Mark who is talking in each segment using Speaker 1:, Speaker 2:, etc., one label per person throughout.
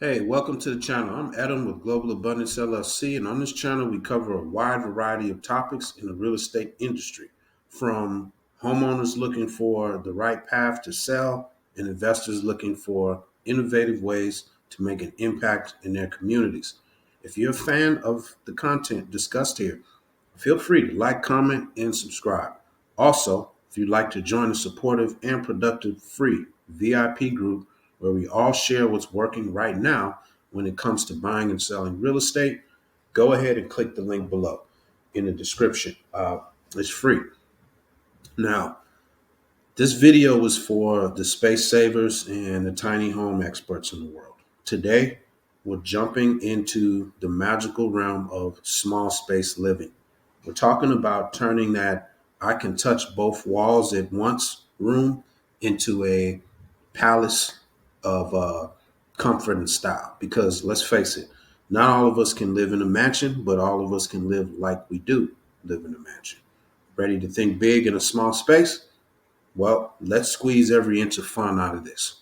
Speaker 1: Hey, welcome to the channel. I'm Adam with Global Abundance LLC, and on this channel, we cover a wide variety of topics in the real estate industry, from homeowners looking for the right path to sell and investors looking for innovative ways to make an impact in their communities. If you're a fan of the content discussed here, feel free to like, comment, and subscribe. Also, if you'd like to join a supportive and productive free VIP group where we all share what's working right now when it comes to buying and selling real estate, go ahead and click the link below in the description. It's free. Now, this video was for the space savers and the tiny home experts in the world. Today, we're jumping into the magical realm of small space living. We're talking about turning that I can touch both walls at once room into a palace of comfort and style. Because let's face it, not all of us can live in a mansion, but all of us can live like we do live in a mansion. Ready to think big in a small space? Well, let's squeeze every inch of fun out of this.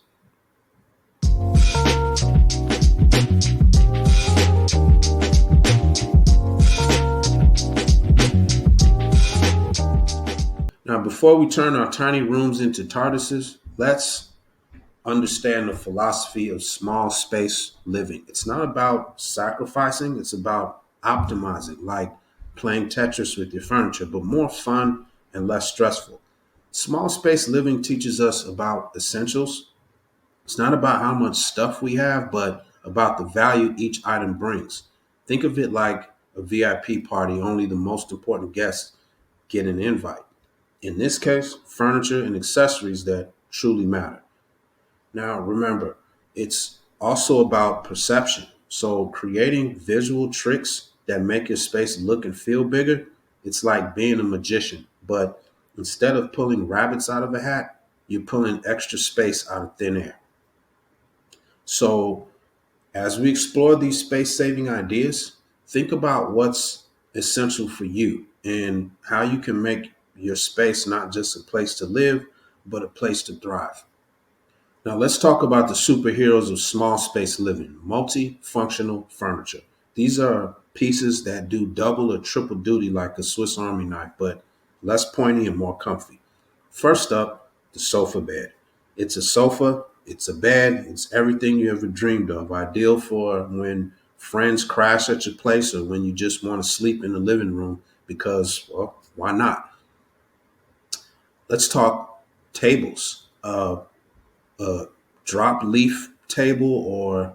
Speaker 1: Now, before we turn our tiny rooms into TARDISes, let's understand the philosophy of small space living. It's not about sacrificing, it's about optimizing, like playing Tetris with your furniture, but more fun and less stressful. Small space living teaches us about essentials. It's not about how much stuff we have, but about the value each item brings. Think of it like a VIP party, only the most important guests get an invite. In this case, furniture and accessories that truly matter. Now, remember, it's also about perception. So, creating visual tricks that make your space look and feel bigger, it's like being a magician. But instead of pulling rabbits out of a hat, you're pulling extra space out of thin air. So, as we explore these space saving ideas, think about what's essential for you and how you can make your space not just a place to live, but a place to thrive. Now, let's talk about the superheroes of small space living, multifunctional furniture. These are pieces that do double or triple duty like a Swiss Army knife, but less pointy and more comfy. First up, the sofa bed. It's a sofa, it's a bed, it's everything you ever dreamed of. Ideal for when friends crash at your place or when you just want to sleep in the living room because, well, why not? Let's talk tables. A drop leaf table or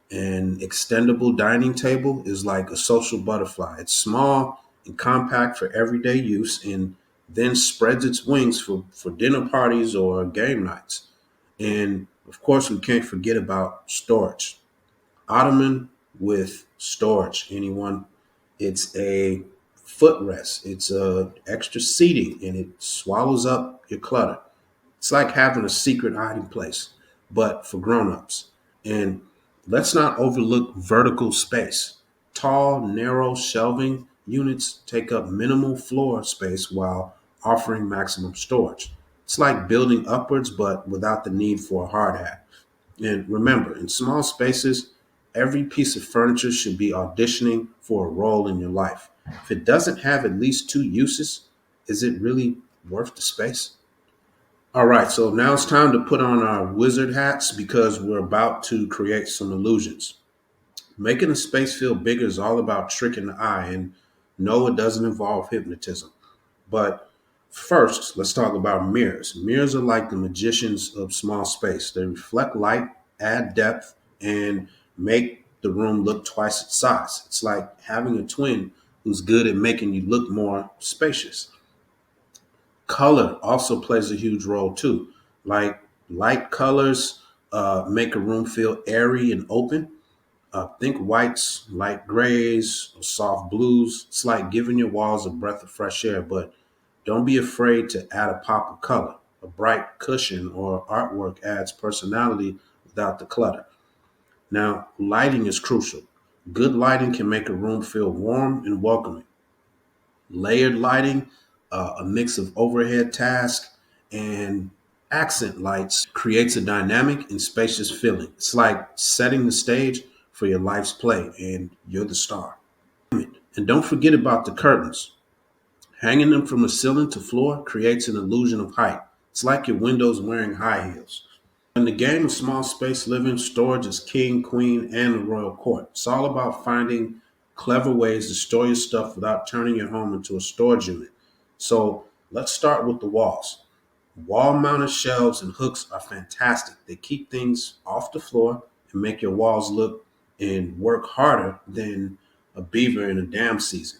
Speaker 1: an extendable dining table is like a social butterfly. It's small and compact for everyday use and then spreads its wings for dinner parties or game nights. And of course, we can't forget about storage. Ottoman with storage. Anyone? It's a footrest. It's a extra seating and it swallows up your clutter. It's like having a secret hiding place, but for grown-ups. And let's not overlook vertical space. Tall, narrow shelving units take up minimal floor space while offering maximum storage. It's like building upwards, but without the need for a hard hat. And remember, in small spaces, every piece of furniture should be auditioning for a role in your life. If it doesn't have at least two uses, is it really worth the space? All right, so now it's time to put on our wizard hats because we're about to create some illusions. Making a space feel bigger is all about tricking the eye, and no, it doesn't involve hypnotism. But first, let's talk about mirrors. Mirrors are like the magicians of small space. They reflect light, add depth, and make the room look twice its size. It's like having a twin who's good at making you look more spacious. Color also plays a huge role too. Like light colors make a room feel airy and open. Think whites, light grays, or soft blues. It's like giving your walls a breath of fresh air, but don't be afraid to add a pop of color. A bright cushion or artwork adds personality without the clutter. Now, lighting is crucial. Good lighting can make a room feel warm and welcoming. Layered lighting, a mix of overhead tasks and Accent lights creates a dynamic and spacious feeling. It's like setting the stage for your life's play, and you're the star. And don't forget about the curtains. Hanging them from the ceiling to floor creates an illusion of height. It's like your windows wearing high heels. In the game of small space living, storage is king, queen, and the royal court. It's all about finding clever ways to store your stuff without turning your home into a storage unit. So let's start with the walls. Wall mounted shelves and hooks are fantastic. They keep things off the floor and make your walls look and work harder than a beaver in a dam season.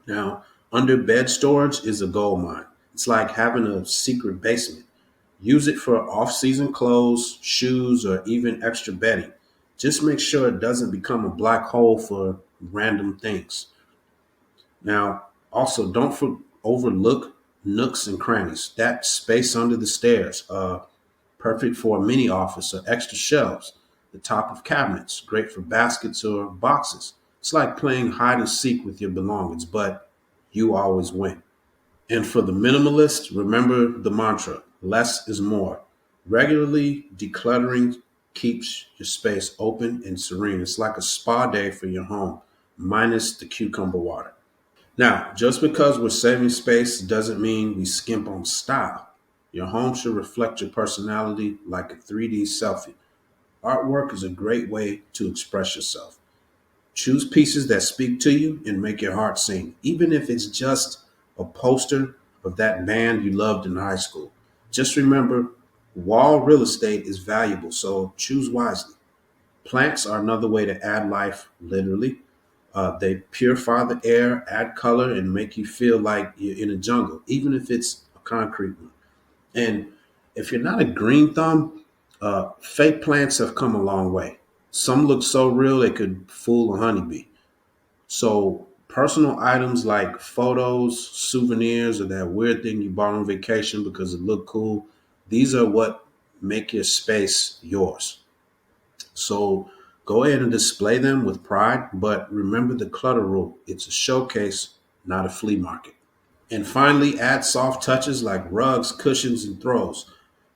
Speaker 1: Now, under bed storage is a gold mine. It's like having a secret basement. Use it for off season clothes, shoes, or even extra bedding. Just make sure it doesn't become a black hole for random things. Now, also overlook nooks and crannies. That space under the stairs, perfect for a mini office or extra shelves. The top of cabinets, great for baskets or boxes. It's like playing hide and seek with your belongings, but you always win. And for the minimalist, remember the mantra less is more. Regularly decluttering keeps your space open and serene. It's like a spa day for your home, minus the cucumber water. Now, just because we're saving space doesn't mean we skimp on style. Your home should reflect your personality like a 3D selfie. Artwork is a great way to express yourself. Choose pieces that speak to you and make your heart sing, even if it's just a poster of that band you loved in high school. Just remember, wall real estate is valuable, so choose wisely. Plants are another way to add life, literally. They purify the air, add color, and make you feel like you're in a jungle, even if it's a concrete one. And if you're not a green thumb, fake plants have come a long way. Some look so real they could fool a honeybee. So personal items like photos, souvenirs, or that weird thing you bought on vacation because it looked cool, these are what make your space yours. So go ahead and display them with pride, but remember the clutter rule. It's a showcase, not a flea market. And finally, add soft touches like rugs, cushions, and throws.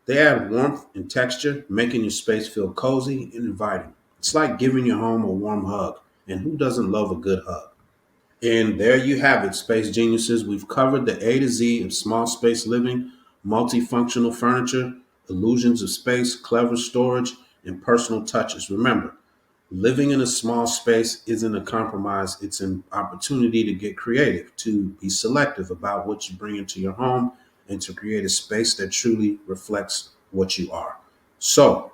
Speaker 1: They add warmth and texture, making your space feel cozy and inviting. It's like giving your home a warm hug. And who doesn't love a good hug? And there you have it, Space Geniuses. We've covered the A to Z of small space living, multifunctional furniture, illusions of space, clever storage, and personal touches. Remember, living in a small space isn't a compromise, it's an opportunity to get creative, to be selective about what you bring into your home, and to create a space that truly reflects what you are. So,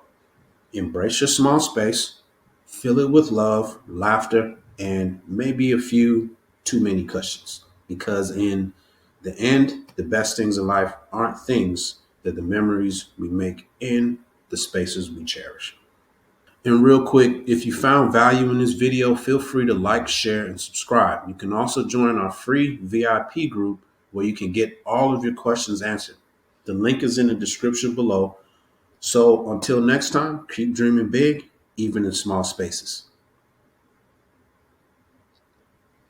Speaker 1: embrace your small space, fill it with love, laughter, and maybe a few too many cushions. Because in the end, the best things in life aren't things, they're the memories we make in the spaces we cherish. And real quick, if you found value in this video, feel free to like, share, and subscribe. You can also join our free VIP group where you can get all of your questions answered. The link is in the description below. So until next time, keep dreaming big, even in small spaces.